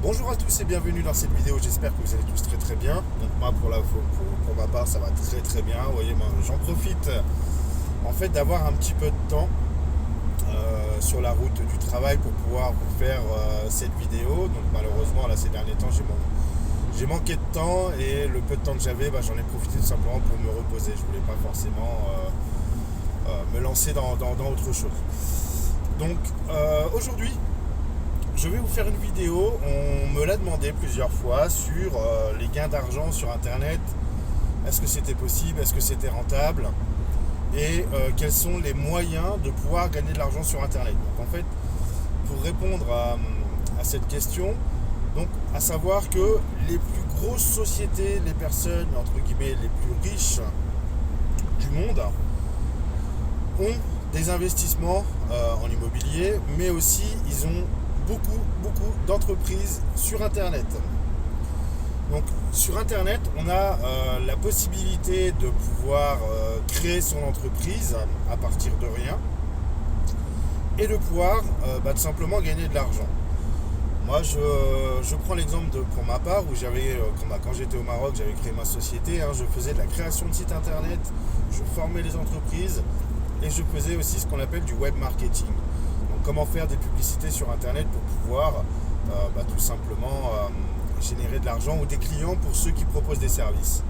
Bonjour à tous et bienvenue dans cette vidéo, j'espère que vous allez tous très très bien. Donc moi pour ma part ça va très très bien. Vous voyez, moi, j'en profite en fait d'avoir un petit peu de temps sur la route du travail pour pouvoir vous faire cette vidéo. Donc malheureusement là ces derniers temps j'ai manqué de temps et le peu de temps que j'avais j'en ai profité tout simplement pour me reposer. Je voulais pas forcément me lancer dans autre chose. Donc aujourd'hui je vais vous faire une vidéo, on me l'a demandé plusieurs fois sur les gains d'argent sur internet. Est-ce que c'était possible, est-ce que c'était rentable et quels sont les moyens de pouvoir gagner de l'argent sur internet. Donc en fait, pour répondre à cette question, donc à savoir que les plus grosses sociétés, les personnes entre guillemets les plus riches du monde ont des investissements en immobilier, mais aussi ils ont beaucoup d'entreprises sur internet. Donc sur internet on a la possibilité de pouvoir créer son entreprise à partir de rien et de pouvoir tout simplement gagner de l'argent. Moi je prends l'exemple pour ma part où j'avais quand j'étais au Maroc, j'avais créé ma société, je faisais de la création de sites internet, je formais les entreprises et je faisais aussi ce qu'on appelle du web marketing. Donc comment faire des publicités sur internet pour pouvoir tout simplement générer de l'argent ou des clients pour ceux qui proposent des services.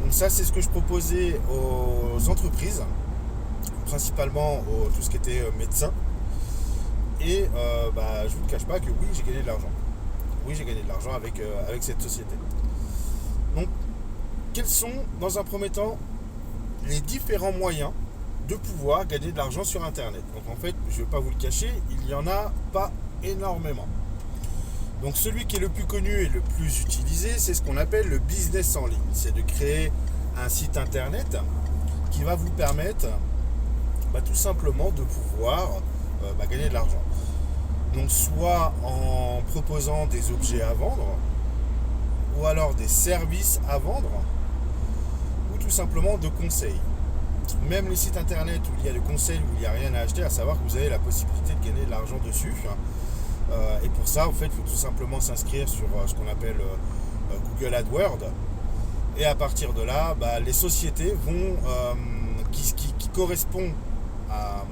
Donc ça c'est ce que je proposais aux entreprises, principalement tout ce qui était médecin. Et je ne vous cache pas que oui, j'ai gagné de l'argent. Oui, j'ai gagné de l'argent avec cette société. Donc quels sont dans un premier temps les différents moyens de pouvoir gagner de l'argent sur internet. Donc en fait, je ne vais pas vous le cacher, il n'y en a pas énormément. Donc celui qui est le plus connu et le plus utilisé, c'est ce qu'on appelle le business en ligne. C'est de créer un site internet qui va vous permettre tout simplement de pouvoir gagner de l'argent. Donc soit en proposant des objets à vendre, ou alors des services à vendre, ou tout simplement de conseils. Même les sites internet où il y a des conseils, où il n'y a rien à acheter, à savoir que vous avez la possibilité de gagner de l'argent dessus. Et pour ça, en fait, il faut tout simplement s'inscrire sur ce qu'on appelle Google AdWords. Et à partir de là, les sociétés vont qui correspondent à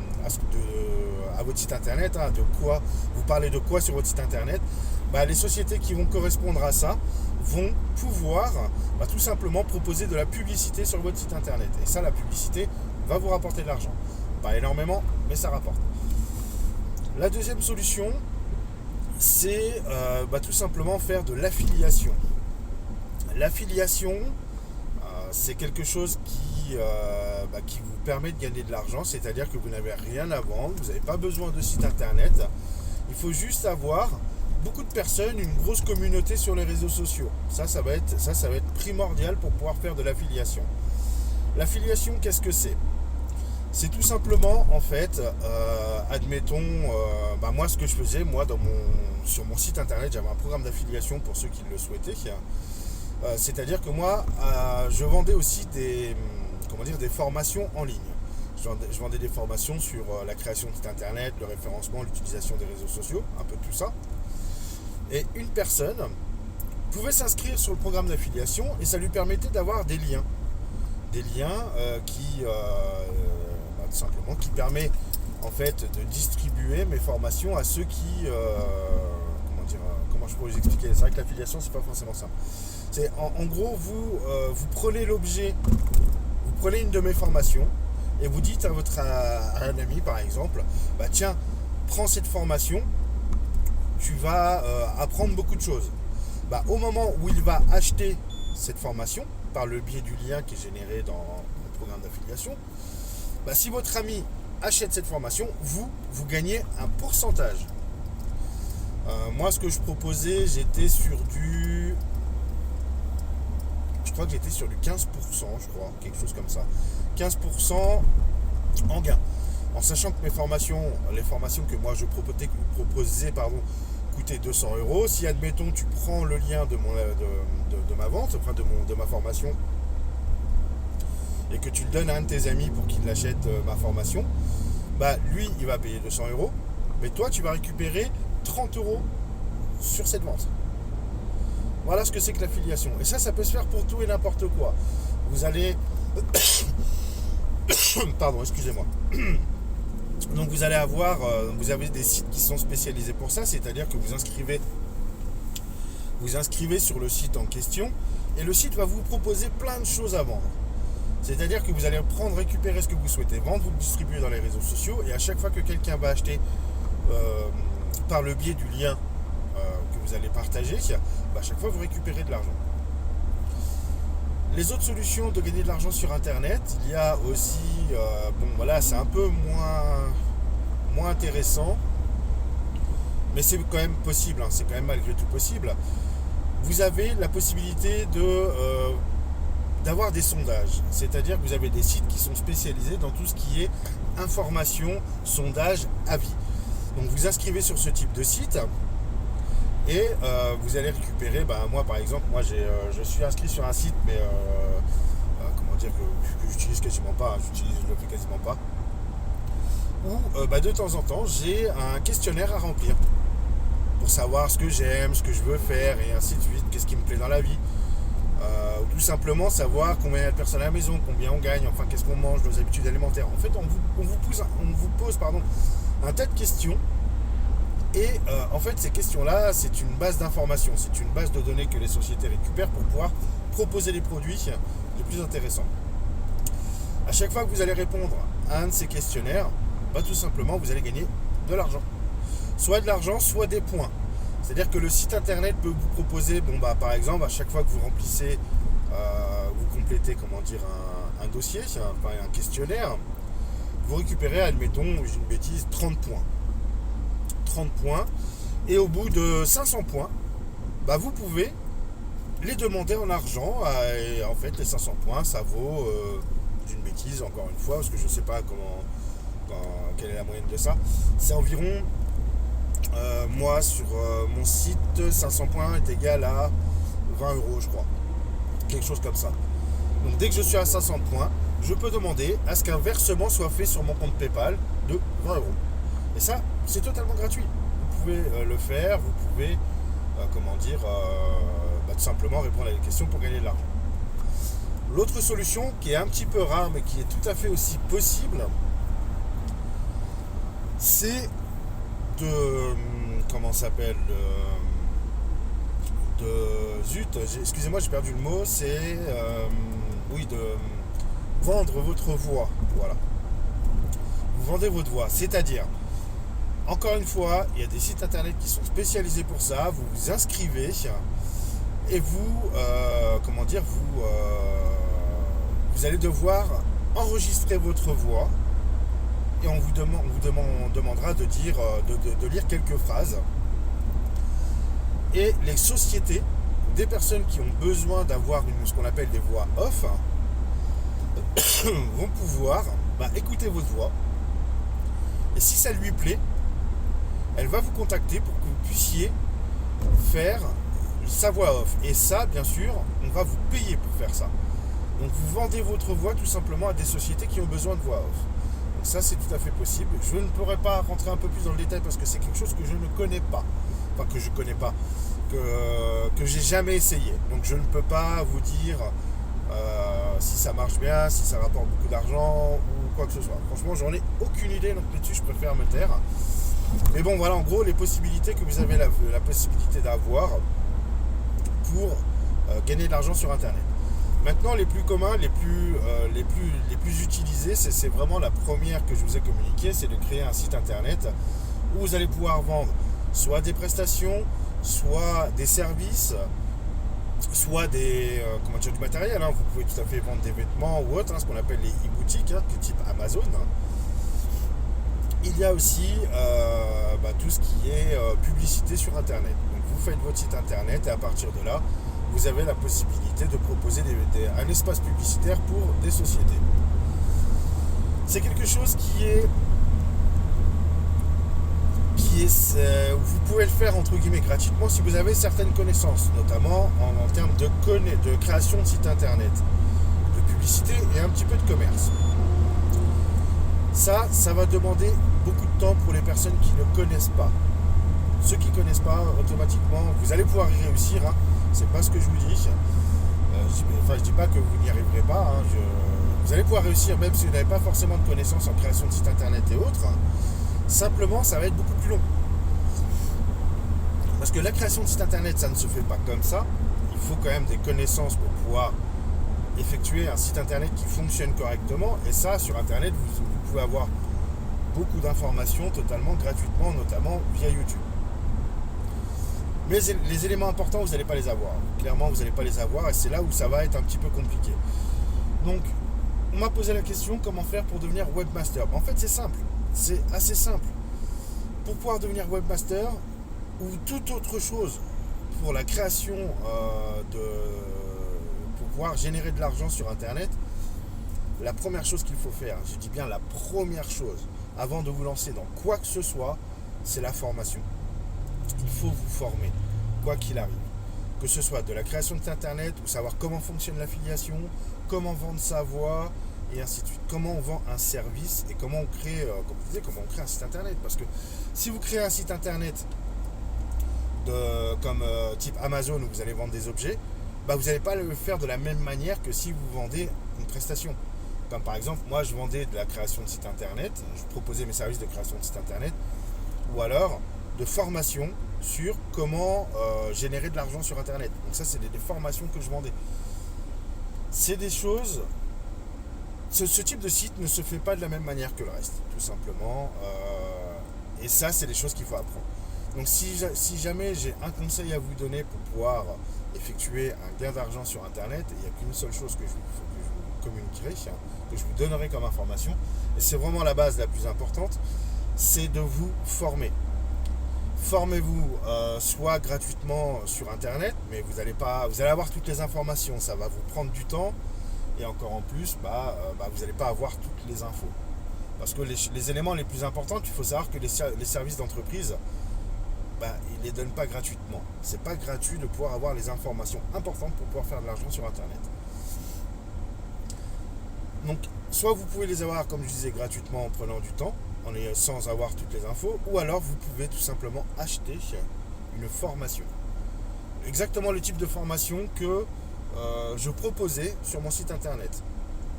votre site internet, de quoi vous parlez de quoi sur votre site internet, les sociétés qui vont correspondre à ça vont pouvoir tout simplement proposer de la publicité sur votre site internet. Et ça, la publicité va vous rapporter de l'argent. Pas énormément, mais ça rapporte. La deuxième solution, c'est tout simplement faire de l'affiliation. L'affiliation, c'est quelque chose qui vous permet de gagner de l'argent, c'est-à-dire que vous n'avez rien à vendre, vous n'avez pas besoin de site internet, il faut juste avoir beaucoup de personnes, une grosse communauté sur les réseaux sociaux. Ça va être primordial pour pouvoir faire de l'affiliation. L'affiliation, qu'est-ce que c'est ? C'est tout simplement, en fait, admettons, moi ce que je faisais, sur mon site internet, j'avais un programme d'affiliation pour ceux qui le souhaitaient. C'est-à-dire que moi, je vendais aussi des formations en ligne. Je vendais des formations sur la création de site internet, le référencement, l'utilisation des réseaux sociaux, un peu tout ça. Et une personne pouvait s'inscrire sur le programme d'affiliation et ça lui permettait d'avoir des liens. Des liens tout simplement, qui permet en fait de distribuer mes formations à ceux qui... comment je pourrais vous expliquer ? C'est vrai que l'affiliation, c'est pas forcément simple. C'est en gros, vous prenez l'objet, vous prenez une de mes formations et vous dites à un ami par exemple, tiens, prends cette formation, tu vas apprendre beaucoup de choses. Au moment où il va acheter cette formation, par le biais du lien qui est généré dans le programme d'affiliation, si votre ami achète cette formation, vous gagnez un pourcentage. Moi, ce que je proposais, j'étais sur du 15%, je crois, quelque chose comme ça. 15% en gain. En sachant que les formations que moi je proposais, coûtaient 200 €. Si, admettons, tu prends le lien de ma vente, de ma formation, et que tu le donnes à un de tes amis pour qu'il achète ma formation, lui, il va payer 200 €, mais toi, tu vas récupérer 30 € sur cette vente. Voilà ce que c'est que l'affiliation. Et ça peut se faire pour tout et n'importe quoi. Vous allez... Pardon, excusez-moi. Donc vous allez avoir... vous avez des sites qui sont spécialisés pour ça, c'est-à-dire que vous inscrivez sur le site en question et le site va vous proposer plein de choses à vendre. C'est-à-dire que vous allez récupérer ce que vous souhaitez vendre, vous le distribuez dans les réseaux sociaux et à chaque fois que quelqu'un va acheter par le biais du lien que vous allez partager, à chaque fois vous récupérez de l'argent. Les autres solutions de gagner de l'argent sur Internet, il y a aussi, c'est un peu moins intéressant, mais c'est quand même possible, c'est quand même malgré tout possible. Vous avez la possibilité d'avoir des sondages, c'est-à-dire que vous avez des sites qui sont spécialisés dans tout ce qui est information, sondage, avis. Donc vous inscrivez sur ce type de site et vous allez récupérer, moi par exemple, je suis inscrit sur un site, mais que j'utilise quasiment pas, je le fais quasiment pas, où de temps en temps j'ai un questionnaire à remplir pour savoir ce que j'aime, ce que je veux faire et ainsi de suite, qu'est-ce qui me plaît dans la vie. Ou tout simplement savoir combien il y a de personnes à la maison, combien on gagne, enfin qu'est-ce qu'on mange, nos habitudes alimentaires. En fait, on vous pose un tas de questions et en fait ces questions-là, c'est une base d'informations, c'est une base de données que les sociétés récupèrent pour pouvoir proposer les produits les plus intéressants. À chaque fois que vous allez répondre à un de ces questionnaires, tout simplement vous allez gagner de l'argent. Soit de l'argent, soit des points. C'est-à-dire que le site internet peut vous proposer, par exemple, à chaque fois que vous remplissez, vous complétez, un dossier, un questionnaire, vous récupérez, admettons, j'ai une bêtise, 30 points. 30 points. Et au bout de 500 points, vous pouvez les demander en argent. Et en fait, les 500 points, ça vaut, d'une bêtise, encore une fois, parce que je ne sais pas quelle est la moyenne de ça. C'est environ... moi sur mon site 500 points est égal à 20 euros je crois, quelque chose comme ça. Donc dès que je suis à 500 points, je peux demander à ce qu'un versement soit fait sur mon compte PayPal de 20 euros. Et ça, c'est totalement gratuit. Vous pouvez le faire, vous pouvez tout simplement répondre à des questions pour gagner de l'argent. L'autre solution qui est un petit peu rare mais qui est tout à fait aussi possible, c'est excusez-moi, j'ai perdu le mot, c'est de vendre votre voix. Voilà. Vous vendez votre voix, c'est-à-dire, encore une fois, il y a des sites internet qui sont spécialisés pour ça, vous vous inscrivez et vous allez devoir enregistrer votre voix. Et on vous demandera de lire quelques phrases. Et les sociétés, des personnes qui ont besoin d'avoir ce qu'on appelle des voix off, vont pouvoir écouter votre voix. Et si ça lui plaît, elle va vous contacter pour que vous puissiez faire sa voix off. Et ça, bien sûr, on va vous payer pour faire ça. Donc vous vendez votre voix tout simplement à des sociétés qui ont besoin de voix off. Ça, c'est tout à fait possible. Je ne pourrais pas rentrer un peu plus dans le détail parce que c'est quelque chose que je ne connais pas. Enfin, que je ne connais pas. Que j'ai jamais essayé. Donc, je ne peux pas vous dire si ça marche bien, si ça rapporte beaucoup d'argent ou quoi que ce soit. Franchement, j'en ai aucune idée. Donc, là-dessus, je préfère me taire. Mais bon, voilà, en gros, les possibilités que vous avez la possibilité d'avoir pour gagner de l'argent sur Internet. Maintenant, les plus communs, les plus utilisés, c'est vraiment la première que je vous ai communiquée, c'est de créer un site internet où vous allez pouvoir vendre soit des prestations, soit des services, soit du matériel. Vous pouvez tout à fait vendre des vêtements ou autre, ce qu'on appelle les e-boutiques, de type Amazon. Il y a aussi tout ce qui est publicité sur internet. Donc vous faites votre site internet et à partir de là, vous avez la possibilité de proposer un espace publicitaire pour des sociétés. C'est quelque chose vous pouvez le faire entre guillemets gratuitement si vous avez certaines connaissances, notamment en termes de création de site internet, de publicité et un petit peu de commerce. Ça va demander beaucoup de temps pour les personnes qui ne connaissent pas. Ceux qui ne connaissent pas, automatiquement, vous allez pouvoir y réussir. Hein. C'est pas ce que je vous dis. Je dis pas que vous n'y arriverez pas. Hein. Vous allez pouvoir réussir même si vous n'avez pas forcément de connaissances en création de sites internet et autres. Simplement, ça va être beaucoup plus long. Parce que la création de site internet, ça ne se fait pas comme ça. Il faut quand même des connaissances pour pouvoir effectuer un site internet qui fonctionne correctement. Et ça, sur internet, vous pouvez avoir beaucoup d'informations totalement gratuitement, notamment via YouTube. Mais les éléments importants, vous n'allez pas les avoir. Clairement, vous n'allez pas les avoir et c'est là où ça va être un petit peu compliqué. Donc, on m'a posé la question, comment faire pour devenir webmaster? En fait, c'est simple. C'est assez simple. Pour pouvoir devenir webmaster ou toute autre chose pour la création pour pouvoir générer de l'argent sur Internet, la première chose qu'il faut faire, je dis bien la première chose, avant de vous lancer dans quoi que ce soit, c'est la formation. Il faut vous former, quoi qu'il arrive. Que ce soit de la création de site internet, ou savoir comment fonctionne l'affiliation, comment vendre sa voix, et ainsi de suite. Comment on vend un service et comment on crée, comment on crée un site internet. Parce que si vous créez un site internet comme type Amazon où vous allez vendre des objets, bah vous n'allez pas le faire de la même manière que si vous vendez une prestation. Comme par exemple, moi je vendais de la création de site internet, je proposais mes services de création de site internet, ou alors de formation sur comment générer de l'argent sur internet. Donc ça c'est des formations que je vendais. C'est des choses, ce type de site ne se fait pas de la même manière que le reste, tout simplement. Et ça c'est des choses qu'il faut apprendre. Donc si jamais j'ai un conseil à vous donner pour pouvoir effectuer un gain d'argent sur internet, il n'y a qu'une seule chose que je vous communiquerai, que je vous donnerai comme information, et c'est vraiment la base la plus importante, c'est de vous former. Formez-vous soit gratuitement sur internet, mais vous allez avoir toutes les informations, ça va vous prendre du temps, et encore en plus, vous n'allez pas avoir toutes les infos. Parce que les éléments les plus importants, il faut savoir que les services d'entreprise, ils ne les donnent pas gratuitement. C'est pas gratuit de pouvoir avoir les informations importantes pour pouvoir faire de l'argent sur internet. Donc, soit vous pouvez les avoir, comme je disais, gratuitement en prenant du temps, sans avoir toutes les infos, ou alors vous pouvez tout simplement acheter une formation. Exactement le type de formation que je proposais sur mon site internet.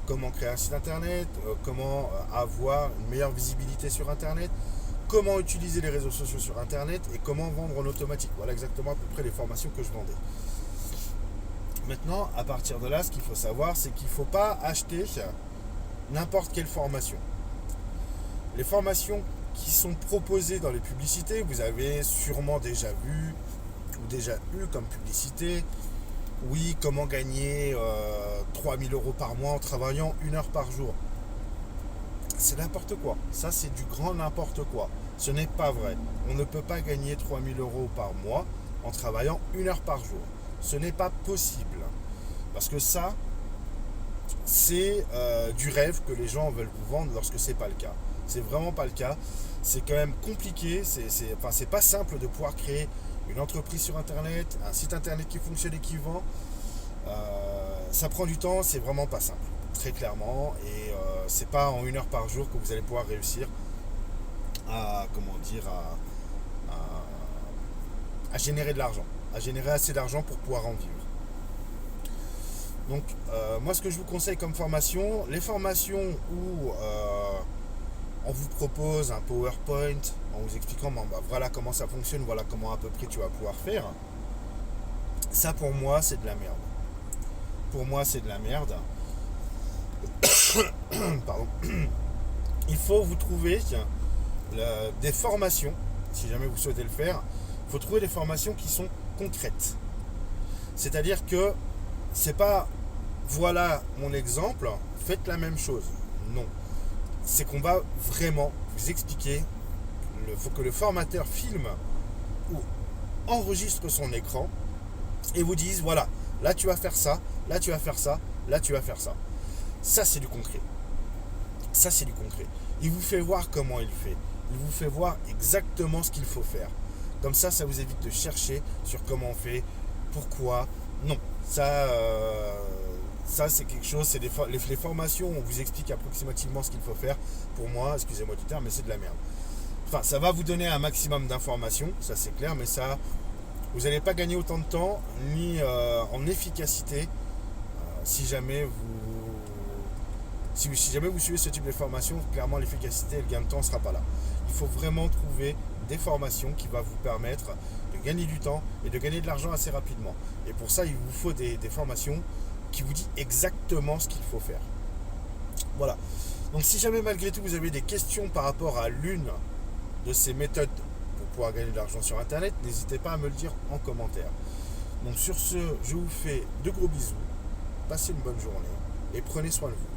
Comment créer un site internet, comment avoir une meilleure visibilité sur internet, comment utiliser les réseaux sociaux sur internet et comment vendre en automatique. Voilà exactement à peu près les formations que je vendais. Maintenant, à partir de là, ce qu'il faut savoir, c'est qu'il ne faut pas acheter n'importe quelle formation. Les formations qui sont proposées dans les publicités, vous avez sûrement déjà vu ou déjà eu comme publicité. Oui, comment gagner 3000 € par mois en travaillant 1 heure par jour. C'est n'importe quoi. Ça, c'est du grand n'importe quoi. Ce n'est pas vrai. On ne peut pas gagner 3000 € par mois en travaillant 1 heure par jour. Ce n'est pas possible. Parce que ça, c'est du rêve que les gens veulent vous vendre lorsque ce n'est pas le cas. C'est vraiment pas le cas. C'est quand même compliqué. C'est pas simple de pouvoir créer une entreprise sur internet, un site internet qui fonctionne et qui vend. Ça prend du temps, c'est vraiment pas simple. Très clairement. Et c'est pas en 1 heure par jour que vous allez pouvoir réussir à générer de l'argent, à générer assez d'argent pour pouvoir en vivre. Donc moi ce que je vous conseille comme formation, les formations où on vous propose un PowerPoint en vous expliquant voilà comment ça fonctionne, voilà comment à peu près tu vas pouvoir faire, ça pour moi c'est de la merde. Pour moi c'est de la merde. Pardon. Il faut vous trouver des formations, si jamais vous souhaitez le faire, il faut trouver des formations qui sont concrètes. C'est-à-dire que c'est pas voilà mon exemple, faites la même chose. Non. C'est qu'on va vraiment vous expliquer, il faut que le formateur filme ou enregistre son écran et vous dise voilà, là tu vas faire ça, là tu vas faire ça, là tu vas faire ça. Ça c'est du concret. Ça c'est du concret. Il vous fait voir comment il fait. Il vous fait voir exactement ce qu'il faut faire. Comme ça, ça vous évite de chercher sur comment on fait, pourquoi. Non, ça c'est quelque chose, c'est les formations, on vous explique approximativement ce qu'il faut faire. Pour moi, excusez-moi du terme, mais c'est de la merde. Enfin, ça va vous donner un maximum d'informations, ça c'est clair, mais ça, vous n'allez pas gagner autant de temps ni en efficacité si jamais si jamais vous suivez ce type de formation. Clairement, l'efficacité et le gain de temps ne sera pas là. Il faut vraiment trouver des formations qui vont vous permettre de gagner du temps et de gagner de l'argent assez rapidement. Et pour ça, il vous faut des formations qui vous disent exactement ce qu'il faut faire. Voilà. Donc si jamais malgré tout vous avez des questions par rapport à l'une de ces méthodes pour pouvoir gagner de l'argent sur Internet, n'hésitez pas à me le dire en commentaire. Donc sur ce, je vous fais de gros bisous, passez une bonne journée et prenez soin de vous.